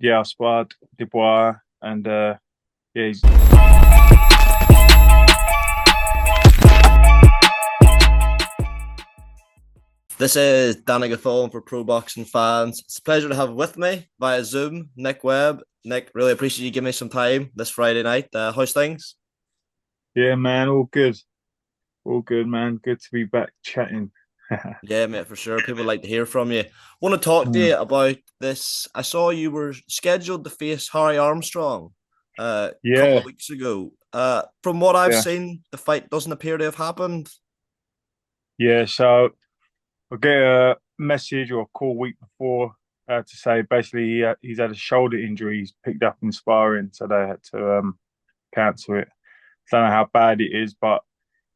Yeah, I sparred Dubois, and yeah, he's This is Daniel Dubois for Pro Boxing fans. It's a pleasure to have with me via Zoom, Nick Webb. Nick, really appreciate you giving me some time this Friday night. How's things? yeah, man, all good, man. Good to be back chatting. Yeah, mate, for sure. People like to hear from you. Want to talk to Mm. you about this. I saw you were scheduled to face Harry Armstrong a couple Yeah, of weeks ago. From what I've yeah, seen, the fight doesn't appear to have happened. yeah. So I get a message or a call week before to say basically he's had a shoulder injury. He's picked up in sparring, so they had to cancel it. Don't know how bad it is, but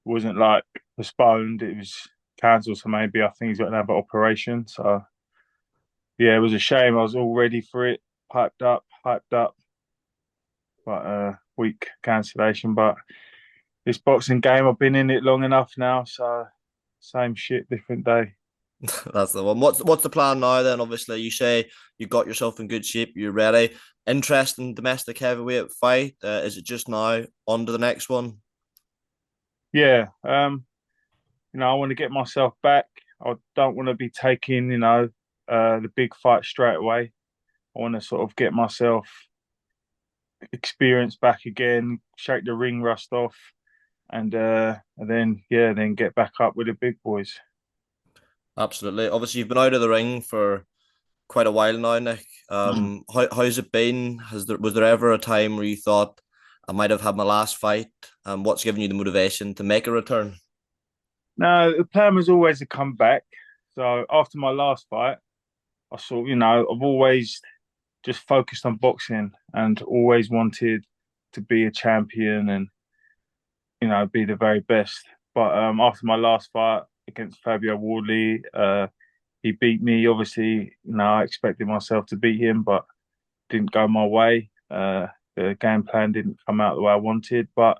it wasn't like postponed. It was cancelled. So maybe I think he's got another operation. So yeah, it was a shame. I was all ready for it, hyped up, but week cancellation. But this boxing game, I've been in it long enough now, so same shit, different day. That's the one. What's the plan now then? Obviously, you say you got yourself in good shape, you're ready. Interest in domestic heavyweight fight? Is it just now on to the next one? Yeah, I want to get myself back. I don't want to be taking, the big fight straight away. I want to sort of get myself experience back again, shake the ring rust off, and then yeah, then get back up with the big boys. Absolutely. Obviously, you've been out of the ring for quite a while now, Nick. How's it been? Was there ever a time where you thought I might have had my last fight? What's given you the motivation to make a return? No, the plan was always to come back. So after my last fight, I saw, I've always just focused on boxing and always wanted to be a champion and, be the very best. But after my last fight against Fabio Wardley, he beat me. Obviously, I expected myself to beat him, but didn't go my way. The game plan didn't come out the way I wanted. But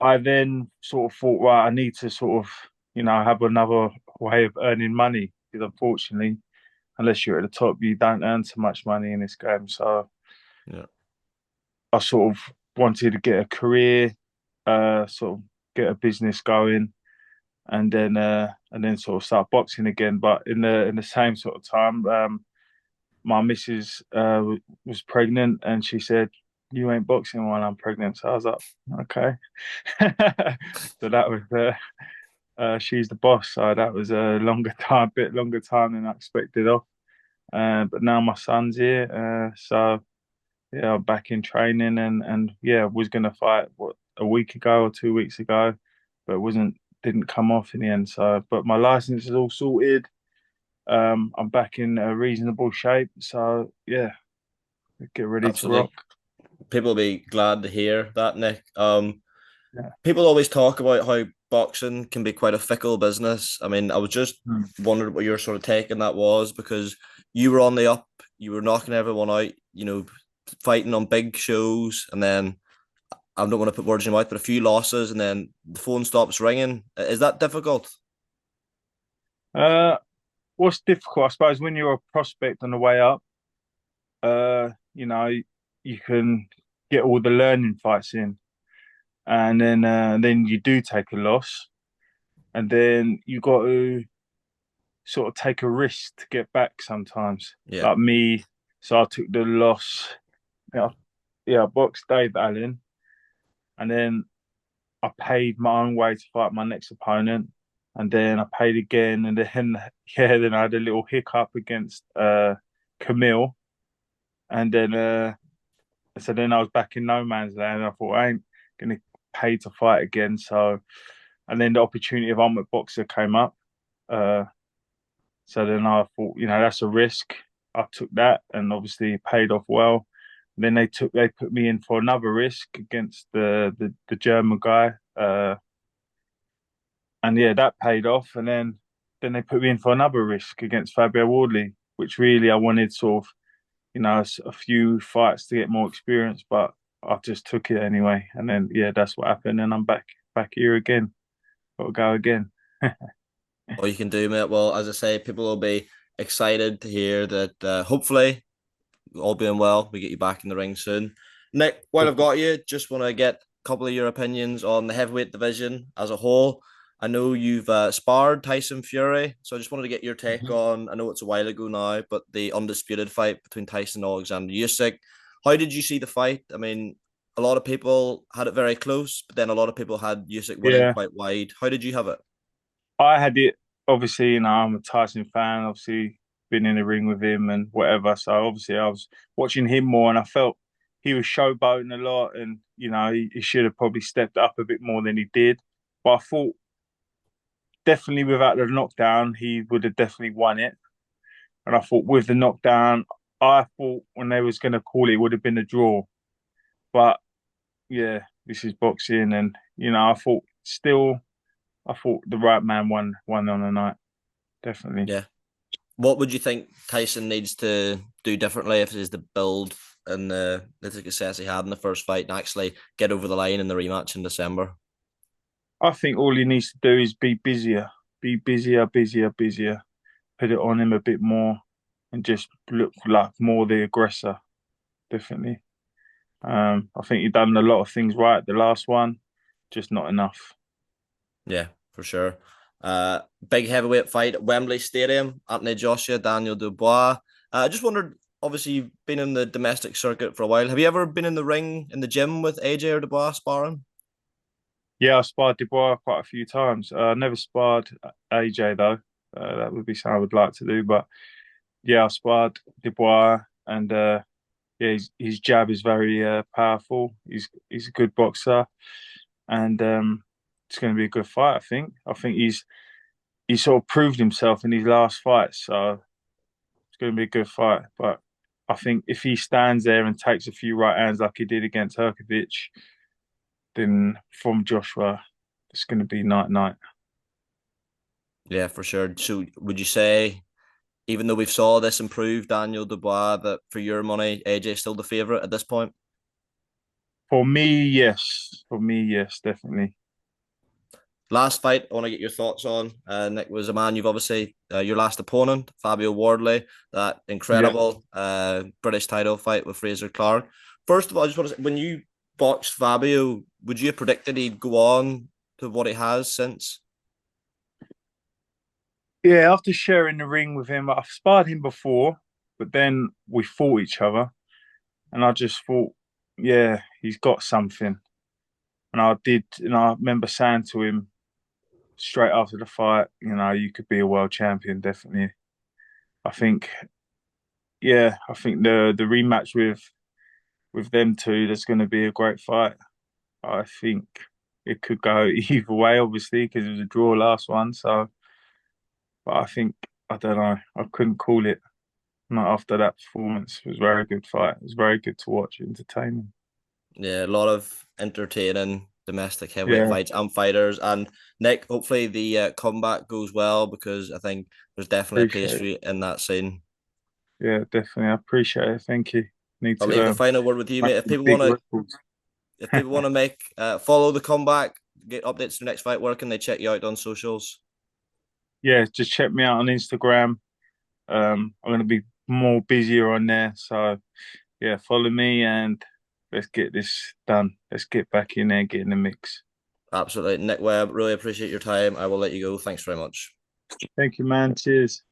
I then sort of thought, right, I need to sort of, have another way of earning money because unfortunately, unless you're at the top, you don't earn so much money in this game. So Yeah, I sort of wanted to get a career, sort of get a business going, and then sort of start boxing again. But in the same sort of time, my missus was pregnant, and she said, "You ain't boxing while I'm pregnant." So I was like, "Okay." So that was she's the boss. So that was a longer time, bit longer time than I expected off. But now my son's here, so yeah, I'm back in training, and yeah, was gonna fight a week ago or 2 weeks ago, but it wasn't didn't come off in the end. So, but my license is all sorted. I'm back in a reasonable shape. So yeah, get ready to rock. absolutely. People will be glad to hear that, Nick. Yeah. People always talk about how boxing can be quite a fickle business. I mean, I was just Mm. wondering what your sort of take on that was because you were on the up, you were knocking everyone out, fighting on big shows, and then I'm not going to put words in your mouth, but a few losses, and then the phone stops ringing. Is that difficult? Uh, what's difficult, I suppose, when you're a prospect on the way up, uh, you know, you can get all the learning fights in, and then you do take a loss, and then you got to sort of take a risk to get back sometimes. Yeah, Like me, so I took the loss. Yeah, yeah, I boxed Dave Allen, and then I paid my own way to fight my next opponent, and then I paid again, and then yeah, then I had a little hiccup against Camille, and then so then I was back in no man's land. I thought I ain't gonna pay to fight again, so and then the opportunity of Ultimate Boxer came up. Uh, So then I thought, that's a risk. I took that and obviously it paid off well. Then they put me in for another risk against the German guy. And yeah, that paid off. And then they put me in for another risk against Fabio Wardley, which really I wanted sort of, a few fights to get more experience, but I just took it anyway. And then yeah, that's what happened. And I'm back here again. Got to go again. all you can do, mate. Well, as I say, people will be excited to hear that. Hopefully, all being well, we get you back in the ring soon. Nick, while I've got you, just want to get a couple of your opinions on the heavyweight division as a whole. I know you've sparred Tyson Fury, so I just wanted to get your take Mhm. on. I know it's a while ago now, but the undisputed fight between Tyson and Oleksandr Usyk. How did you see the fight? I mean, a lot of people had it very close, but then a lot of people had Usyk winning Yeah, quite wide. How did you have it? I had it. Obviously, I'm a Tyson fan. Obviously, been in the ring with him and whatever. So obviously, I was watching him more, and I felt he was showboating a lot, and he should have probably stepped up a bit more than he did. But I thought definitely without the knockdown, he would have definitely won it. And I thought with the knockdown, I thought when they was going to call it, it would have been a draw. But yeah, this is boxing, and I thought the right man won on the night, definitely. Yeah. What would you think Tyson needs to do differently if it is to build and the success he had in the first fight and actually get over the line in the rematch in December? I think all he needs to do is be busier, busier, busier. Put it on him a bit more, and just look like more the aggressor, definitely. I think he done a lot of things right. The last one, just not enough. Yeah, for sure. Big heavyweight fight at Wembley Stadium. Anthony Joshua, Daniel Dubois. I just wondered. Obviously, you've been in the domestic circuit for a while. Have you ever been in the ring in the gym with AJ or Dubois sparring? Yeah, I sparred Dubois quite a few times. Never sparred AJ though. That would be something I would like to do. But yeah, I sparred Dubois, and yeah, his jab is very powerful. He's a good boxer, and it's going to be a good fight. I think he sort of proved himself in his last fight, so it's going to be a good fight. But I think if he stands there and takes a few right hands like he did against Herkovic, then from Joshua, it's going to be night night. Yeah, for sure. So, would you say, even though we've saw this improve Daniel Dubois, that for your money, AJ is still the favorite at this point? For me, yes. For me, yes, definitely. Last fight, I want to get your thoughts on. Nick was a man you've obviously your last opponent, Fabio Wardley, that Yeah. incredible British title fight with Fraser Clark. First of all, I just want to say, when you boxed Fabio, would you have predicted he'd go on to what he has since? Yeah, after sharing the ring with him, I've sparred him before, but then we fought each other, and I just thought, yeah, he's got something. And I did, and I remember saying to him straight after the fight, you could be a world champion, definitely. I think, yeah, I think the rematch with them two, there's going to be a great fight. I think it could go either way, obviously, because it was a draw last one. So, but I think I don't know. I couldn't call it. Not after that performance. It was a very good fight. It was very good to watch, entertaining. Yeah, a lot of entertaining domestic heavyweight Yeah, fights and fighters. And Nick, hopefully the comeback goes well because I think there's definitely a place appreciate for it. you in that scene. Yeah, definitely. I appreciate it. Thank you. Need I'll to leave the final word with you, make mate. some big records. If people want to make follow the comeback, get updates to the next fight, where can they check you out on socials? Yeah, just check me out on Instagram. I'm going to be more busier on there. So yeah, follow me and let's get this done. Let's get back in there, get in the mix. Absolutely. Nick Webb, really appreciate your time. I will let you go. Thanks very much. Thank you, man. Cheers.